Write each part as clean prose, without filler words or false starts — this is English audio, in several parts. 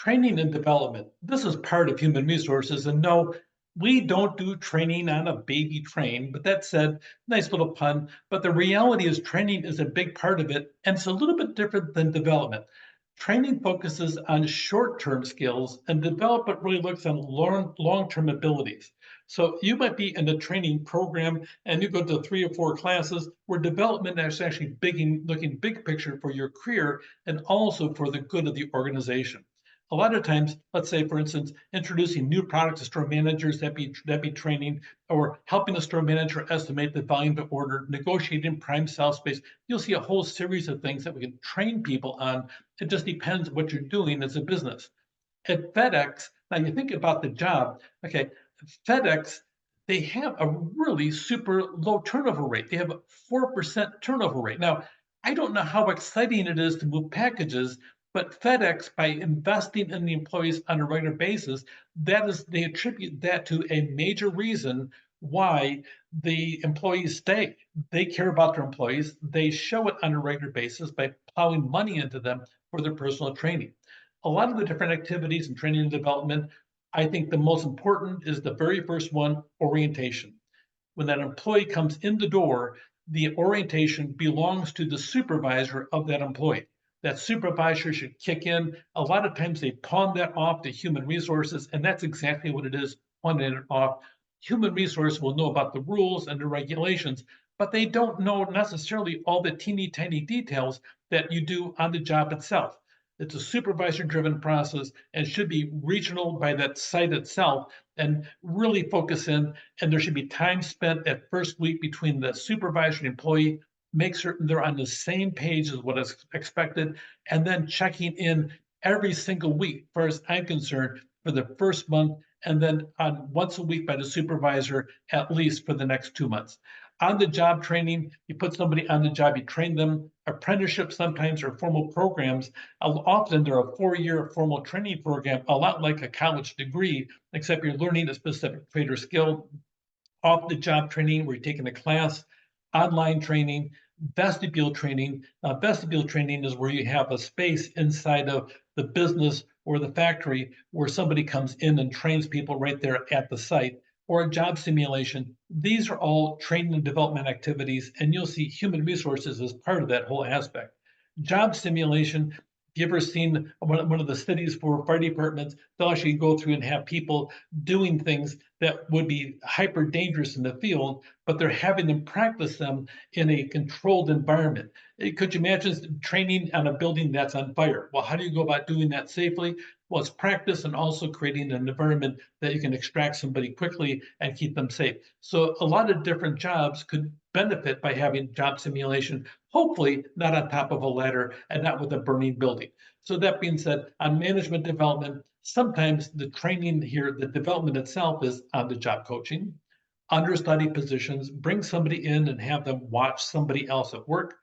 Training and development. This is part of human resources. And no, we don't do training on a baby train. But that said, nice little pun. But the reality is, training is a big part of it. And it's a little bit different than development. Training focuses on short term skills, and development really looks on long term abilities. So you might be in a training program and you go to 3 or 4 classes where development is actually looking big picture for your career and also for the good of the organization. A lot of times, let's say, for instance, introducing new products to store managers, that be training, or helping a store manager estimate the volume to order, negotiating prime sales space. You'll see a whole series of things that we can train people on. It just depends what you're doing as a business. At FedEx, now you think about the job. Okay, FedEx, they have a really super low turnover rate. They have a 4% turnover rate. Now, I don't know how exciting it is to move packages, but FedEx, by investing in the employees on a regular basis, they attribute that to a major reason why the employees stay. They care about their employees. They show it on a regular basis by plowing money into them for their personal training. A lot of the different activities in training and development, I think the most important is the very first one, orientation. When that employee comes in the door, the orientation belongs to the supervisor of that employee. That supervisor should kick in. A lot of times they pawn that off to human resources, and that's exactly what it is, pawning it off. Human resource will know about the rules and the regulations, but they don't know necessarily all the teeny tiny details that you do on the job itself. It's a supervisor driven process and should be regional by that site itself and really focus in. And there should be time spent that first week between the supervisor and employee, make certain they're on the same page as what is expected, and then checking in every single week, as far as I'm concerned, for the first month, and then on once a week by the supervisor, at least for the next 2 months. On the job training, you put somebody on the job, you train them. Apprenticeships sometimes are formal programs. Often they're a 4-year formal training program, a lot like a college degree, except you're learning a specific trade or skill. Off the job training, where you're taking a class, online training, vestibule training. Vestibule training is where you have a space inside of the business or the factory where somebody comes in and trains people right there at the site, or a job simulation. These are all training and development activities, and you'll see human resources as part of that whole aspect. Job simulation, if you ever seen one of the studies for fire departments, they'll actually go through and have people doing things that would be hyper dangerous in the field, but they're having them practice them in a controlled environment. Could you imagine training on a building that's on fire? Well, how do you go about doing that safely? Well, it's practice and also creating an environment that you can extract somebody quickly and keep them safe. So a lot of different jobs could benefit by having job simulation, hopefully not on top of a ladder and not with a burning building. So that being said, on management development, sometimes the training here, the development itself is on the job coaching, understudy positions, bring somebody in and have them watch somebody else at work,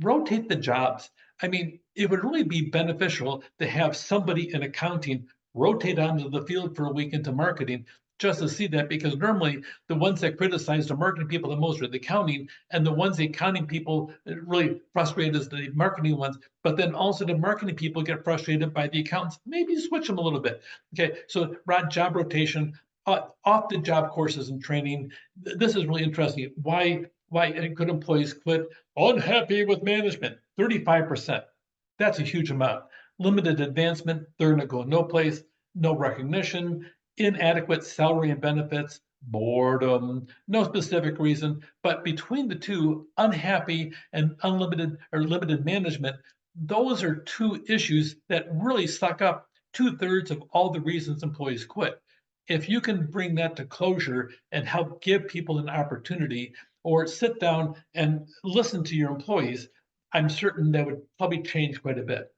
rotate the jobs. I mean, it would really be beneficial to have somebody in accounting rotate onto the field for a week into marketing just to see that, because normally the ones that criticize the marketing people the most are the accounting, and the ones the accounting people really frustrated is the marketing ones. But then also the marketing people get frustrated by the accountants. Maybe switch them a little bit. Okay, so job rotation, off the job courses and training. This is really interesting. Why could employees quit? Unhappy with management, 35%. That's a huge amount. Limited advancement, they're going to go no place, no recognition, inadequate salary and benefits, boredom, no specific reason. But between the two, unhappy and unlimited or limited management, those are two issues that really suck up 2/3 of all the reasons employees quit. If you can bring that to closure and help give people an opportunity, or sit down and listen to your employees, I'm certain that would probably change quite a bit.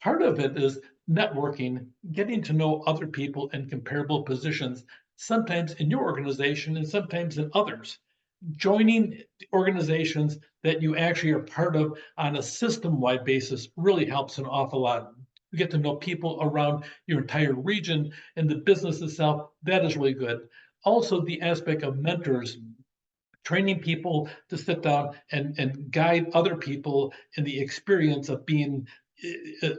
Part of it is networking, getting to know other people in comparable positions, sometimes in your organization and sometimes in others. Joining organizations that you actually are part of on a system-wide basis really helps an awful lot. You get to know people around your entire region and the business itself. That is really good. Also, the aspect of mentors, training people to sit down and guide other people in the experience of being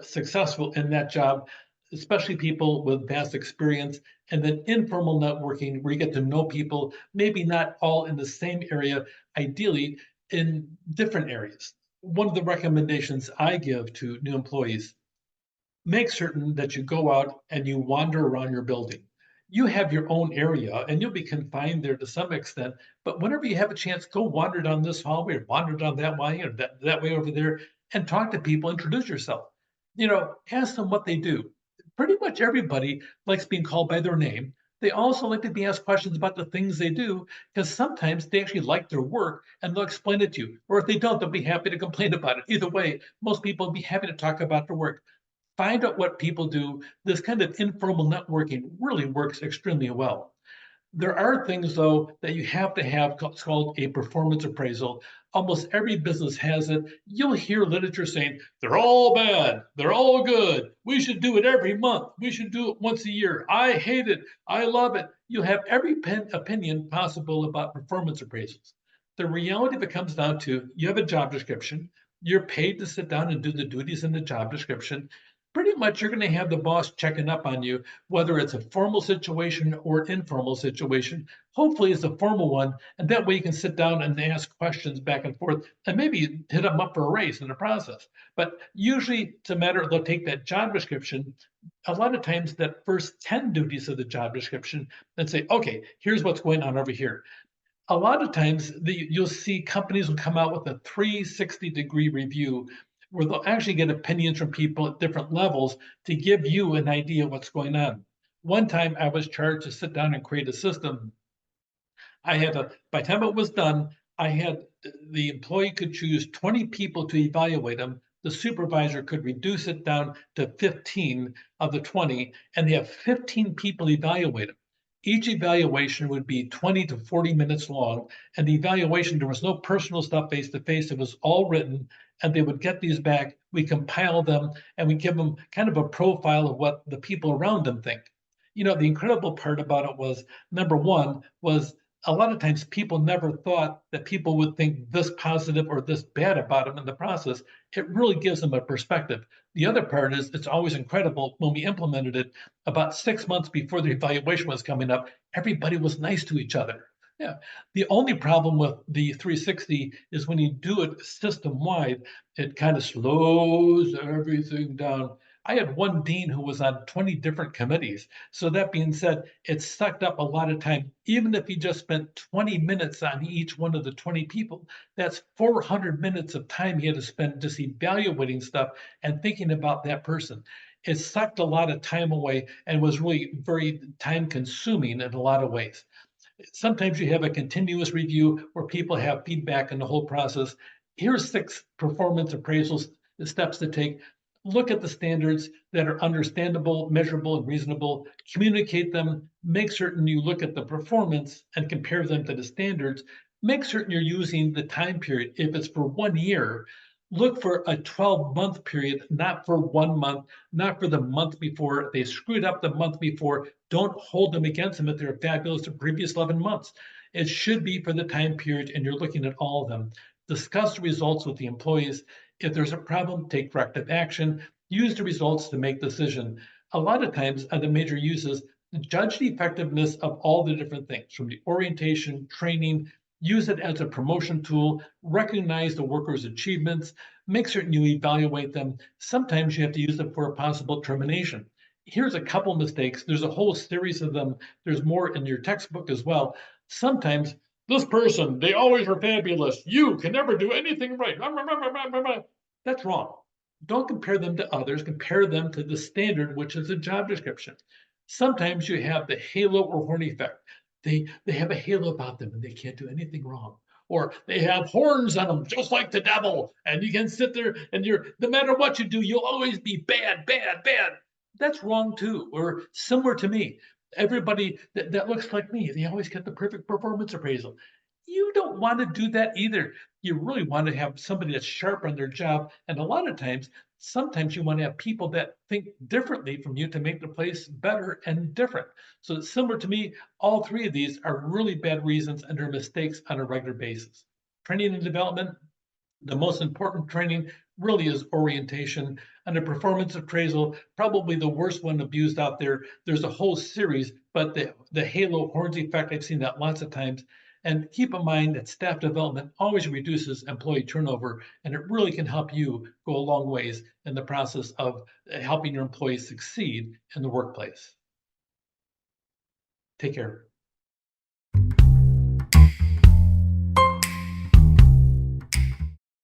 successful in that job. especially people with vast experience, and then informal networking where you get to know people, maybe not all in the same area, ideally in different areas. One of the recommendations I give to new employees: make certain that you go out and you wander around your building. You have your own area and you'll be confined there to some extent, but whenever you have a chance, go wander down this hallway or wander down that way or that way over there and talk to people, introduce yourself. Ask them what they do. Pretty much everybody likes being called by their name. They also like to be asked questions about the things they do because sometimes they actually like their work and they'll explain it to you. Or if they don't, they'll be happy to complain about it. Either way, most people will be happy to talk about their work. Find out what people do. This kind of informal networking really works extremely well. There are things, though, that you have to have. It's called a performance appraisal. Almost every business has it. You'll hear literature saying, they're all bad, they're all good. We should do it every month. We should do it once a year. I hate it. I love it. You'll have every opinion possible about performance appraisals. The reality of it comes down to you have a job description. You're paid to sit down and do the duties in the job description. Pretty much you're going to have the boss checking up on you, whether it's a formal situation or an informal situation. Hopefully, it's a formal one, and that way you can sit down and ask questions back and forth, and maybe hit them up for a raise in the process. But usually, it's a matter of they'll take that job description. A lot of times, that first 10 duties of the job description, and say, okay, here's what's going on over here. A lot of times you'll see companies will come out with a 360-degree review where they'll actually get opinions from people at different levels to give you an idea of what's going on. One time I was charged to sit down and create a system. By the time it was done, I had the employee could choose 20 people to evaluate them. The supervisor could reduce it down to 15 of the 20, and they have 15 people evaluate them. Each evaluation would be 20 to 40 minutes long, and the evaluation, there was no personal stuff face to face. It was all written, and they would get these back. We compile them, and we give them kind of a profile of what the people around them think. The incredible part about it was, number one, was a lot of times people never thought that people would think this positive or this bad about them in the process. It really gives them a perspective. The other part is it's always incredible when we implemented it about 6 months before the evaluation was coming up, everybody was nice to each other. Yeah. The only problem with the 360 is when you do it system wide, it kind of slows everything down. I had one dean who was on 20 different committees. So that being said, it sucked up a lot of time. Even if he just spent 20 minutes on each one of the 20 people, that's 400 minutes of time he had to spend just evaluating stuff and thinking about that person. It sucked a lot of time away and was really very time consuming in a lot of ways. Sometimes you have a continuous review where people have feedback in the whole process. Here's 6 performance appraisals, the steps to take. Look at the standards that are understandable, measurable, and reasonable. Communicate them. Make certain you look at the performance and compare them to the standards. Make certain you're using the time period. If it's for 1 year, look for a 12-month period, not for 1 month, not for the month before. They screwed up the month before. Don't hold them against them if they're fabulous the previous 11 months. It should be for the time period, and you're looking at all of them. Discuss the results with the employees. If there's a problem, take corrective action. Use the results to make decision. A lot of times, the major uses judge the effectiveness of all the different things from the orientation, training, use it as a promotion tool, recognize the workers' achievements, make certain you evaluate them. Sometimes you have to use it for a possible termination. Here's a couple mistakes. There's a whole series of them. There's more in your textbook as well. Sometimes this person, they always are fabulous. You can never do anything right. That's wrong. Don't compare them to others. Compare them to the standard, which is a job description. Sometimes you have the halo or horn effect. They have a halo about them and they can't do anything wrong. Or they have horns on them, just like the devil. And you can sit there and no matter what you do, you'll always be bad, bad, bad. That's wrong too. Or similar to me. Everybody that looks like me, they always get the perfect performance appraisal. You don't want to do that either. You really want to have somebody that's sharp on their job. And a lot of times, sometimes you want to have people that think differently from you to make the place better and different. So it's similar to me, all 3 of these are really bad reasons and are mistakes on a regular basis. Training and development, The most important training really is orientation and a performance appraisal, probably the worst one abused out there. There's a whole series, but the halo horns effect, I've seen that lots of times. And keep in mind that staff development always reduces employee turnover, and it really can help you go a long ways in the process of helping your employees succeed in the workplace. Take care.